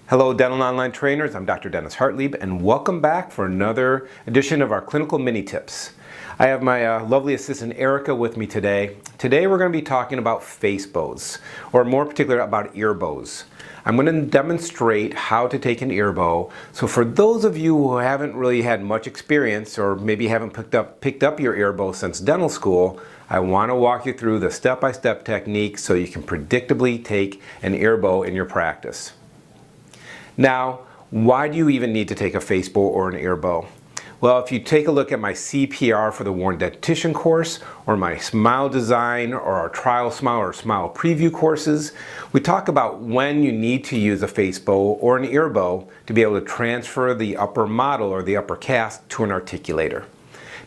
Hello dental online trainers, I'm Dr. Dennis Hartlieb and welcome back for another edition of our clinical mini tips. I have my lovely assistant Erica with me today. Today we're going to be talking about face bows, or more particular about ear bows. I'm going to demonstrate how to take an ear bow. So for those of you who haven't really had much experience or maybe haven't picked up your ear bow since dental school, I want to walk you through the step-by-step technique so you can predictably take an ear bow in your practice. Now, why do you even need to take a face bow or an ear bow? Well, if you take a look at my CPR for the Worn Dentition course, or my Smile Design, or our Trial Smile or Smile Preview courses, we talk about when you need to use a face bow or an ear bow to be able to transfer the upper model or the upper cast to an articulator.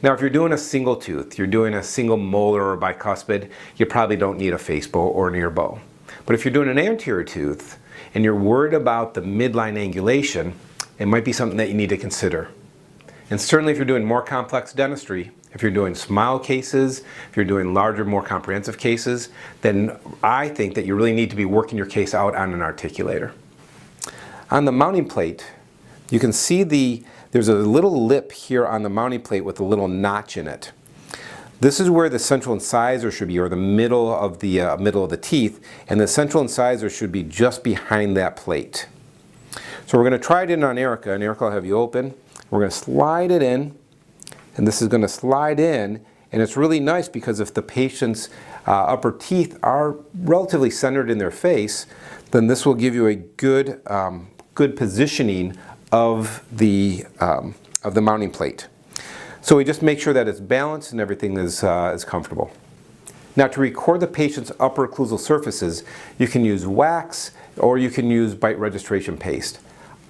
Now, if you're doing a single tooth, you're doing a single molar or bicuspid, you probably don't need a face bow or an ear bow. But if you're doing an anterior tooth, and you're worried about the midline angulation, it might be something that you need to consider. And certainly if you're doing more complex dentistry, if you're doing smile cases, if you're doing larger, more comprehensive cases, then I think that you really need to be working your case out on an articulator. On the mounting plate, you can see there's a little lip here on the mounting plate with a little notch in it. This is where the central incisor should be, or the middle of the teeth, and the central incisor should be just behind that plate. So we're going to try it in on Erica, and Erica will have you open. We're going to slide it in, and this is going to slide in, and it's really nice because if the patient's upper teeth are relatively centered in their face, then this will give you a good positioning of the mounting plate. So we just make sure that it's balanced and everything is comfortable. Now, to record the patient's upper occlusal surfaces, you can use wax or you can use bite registration paste.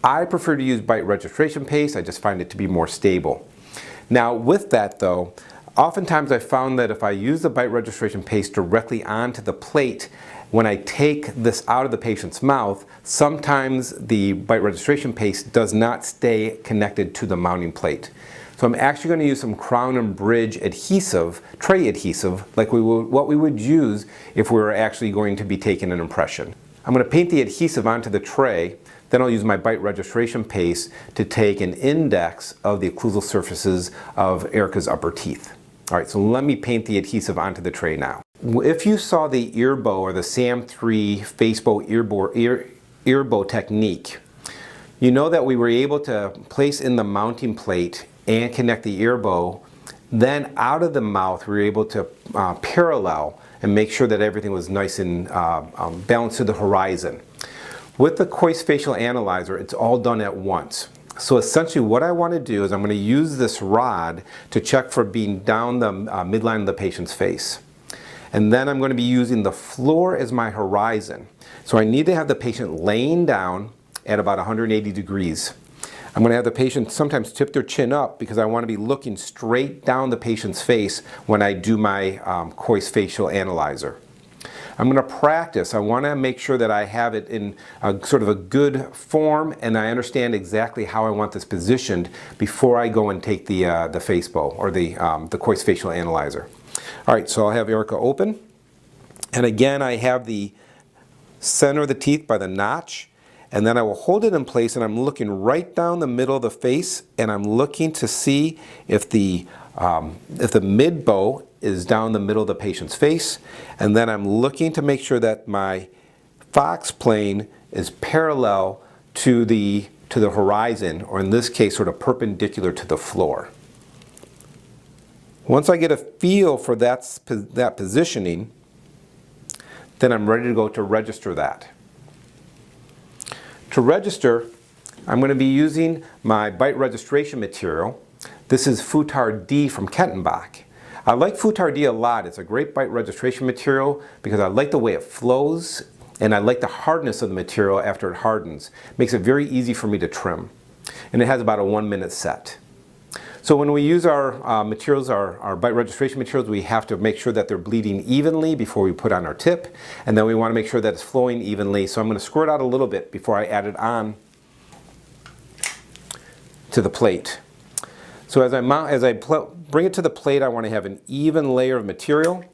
I prefer to use bite registration paste. I just find it to be more stable. Now with that though, oftentimes I found that if I use the bite registration paste directly onto the plate, when I take this out of the patient's mouth, sometimes the bite registration paste does not stay connected to the mounting plate. So I'm actually going to use some crown and bridge adhesive, tray adhesive, like what we would use if we were actually going to be taking an impression. I'm going to paint the adhesive onto the tray, then I'll use my bite registration paste to take an index of the occlusal surfaces of Erica's upper teeth. Alright, so let me paint the adhesive onto the tray now. If you saw the ear bow or the SAM3 face bow ear bow technique, you know that we were able to place in the mounting plate and connect the ear bow. Then out of the mouth we were able to parallel and make sure that everything was nice and balanced to the horizon. With the Coist Facial Analyzer, it's all done at once. So essentially what I want to do is I'm going to use this rod to check for being down the midline of the patient's face. And then I'm going to be using the floor as my horizon. So I need to have the patient laying down at about 180 degrees. I'm going to have the patient sometimes tip their chin up because I want to be looking straight down the patient's face when I do my Coist Facial Analyzer. I'm going to practice. I want to make sure that I have it in sort of a good form and I understand exactly how I want this positioned before I go and take the face bow or the Coist Facial Analyzer. Alright, so I'll have Erica open. And again, I have the center of the teeth by the notch. And then I will hold it in place and I'm looking right down the middle of the face and I'm looking to see if the mid bow is down the middle of the patient's face. And then I'm looking to make sure that my fox plane is parallel to the horizon, or in this case sort of perpendicular to the floor. Once I get a feel for that positioning, then I'm ready to go to register that. To register, I'm going to be using my bite registration material. This is Futar D from Kettenbach. I like Futar D a lot. It's a great bite registration material because I like the way it flows and I like the hardness of the material after it hardens. It makes it very easy for me to trim. And it has about a 1-minute set. So when we use our materials, our bite registration materials, we have to make sure that they're bleeding evenly before we put on our tip, and then we want to make sure that it's flowing evenly. So I'm going to squirt out a little bit before I add it on to the plate. So as I bring it to the plate, I want to have an even layer of material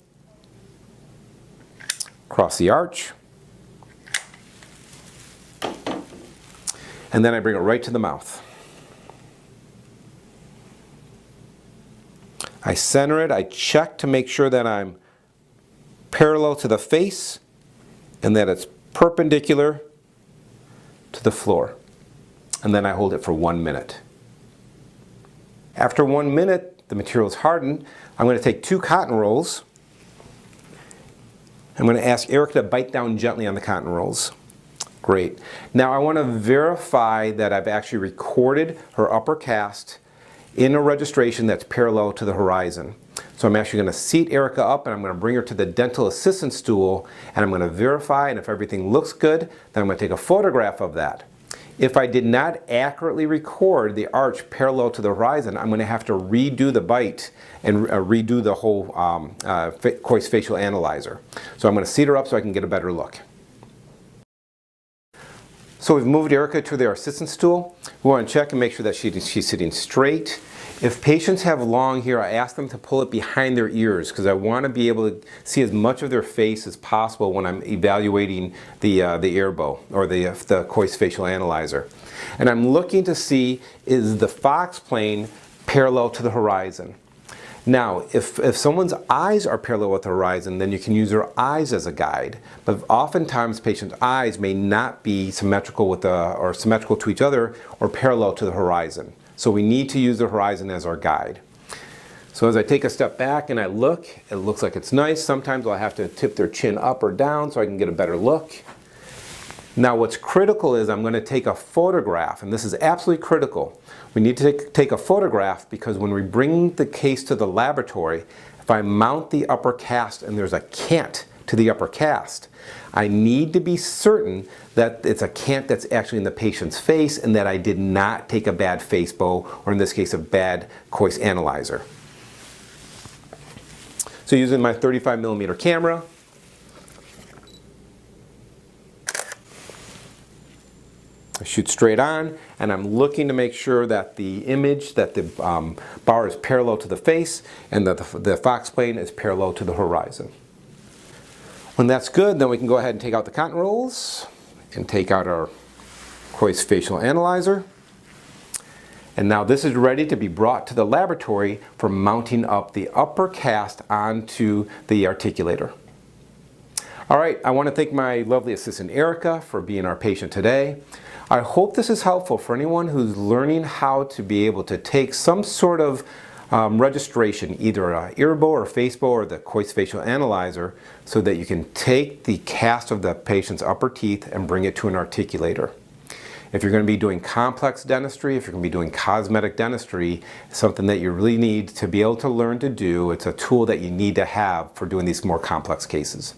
across the arch. and then I bring it right to the mouth. I center it, I check to make sure that I'm parallel to the face and that it's perpendicular to the floor. And then I hold it for 1 minute. After 1 minute, the material is hardened. I'm going to take 2 cotton rolls. I'm going to ask Erica to bite down gently on the cotton rolls. Great. Now I want to verify that I've actually recorded her upper cast in a registration that's parallel to the horizon. So I'm actually going to seat Erica up and I'm going to bring her to the dental assistant stool and I'm going to verify, and if everything looks good, then I'm going to take a photograph of that. If I did not accurately record the arch parallel to the horizon, I'm going to have to redo the bite and redo the whole Kois facial analyzer. So I'm going to seat her up so I can get a better look. So we've moved Erica to their assistant stool. We want to check and make sure that she's sitting straight. If patients have long hair, I ask them to pull it behind their ears because I want to be able to see as much of their face as possible when I'm evaluating the airbow or the Kois facial analyzer. And I'm looking to see, is the fox plane parallel to the horizon? Now, if someone's eyes are parallel with the horizon, then you can use their eyes as a guide. But oftentimes, patients' eyes may not be symmetrical with or symmetrical to each other or parallel to the horizon. So we need to use the horizon as our guide. So as I take a step back and I look, it looks like it's nice. Sometimes I'll have to tip their chin up or down so I can get a better look. Now what's critical is I'm going to take a photograph, and this is absolutely critical. We need to take a photograph because when we bring the case to the laboratory, if I mount the upper cast and there's a cant to the upper cast, I need to be certain that it's a cant that's actually in the patient's face and that I did not take a bad facebow, or in this case a bad Kois analyzer. So using my 35mm camera, I shoot straight on, and I'm looking to make sure that the image, that the bar is parallel to the face and that the fox plane is parallel to the horizon. When that's good, then we can go ahead and take out the cotton rolls and take out our Kois facial analyzer. And now this is ready to be brought to the laboratory for mounting up the upper cast onto the articulator. All right, I want to thank my lovely assistant Erica for being our patient today. I hope this is helpful for anyone who's learning how to be able to take some sort of registration, either an earbow or facebow or the Kois facial analyzer, so that you can take the cast of the patient's upper teeth and bring it to an articulator. If you're going to be doing complex dentistry, if you're going to be doing cosmetic dentistry, it's something that you really need to be able to learn to do. It's a tool that you need to have for doing these more complex cases.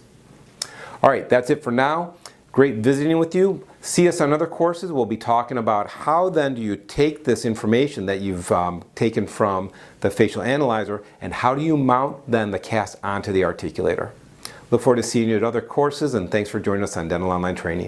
All right, that's it for now. Great visiting with you. See us on other courses. We'll be talking about how then do you take this information that you've taken from the facial analyzer and how do you mount then the cast onto the articulator. Look forward to seeing you at other courses, and thanks for joining us on Dental Online Training.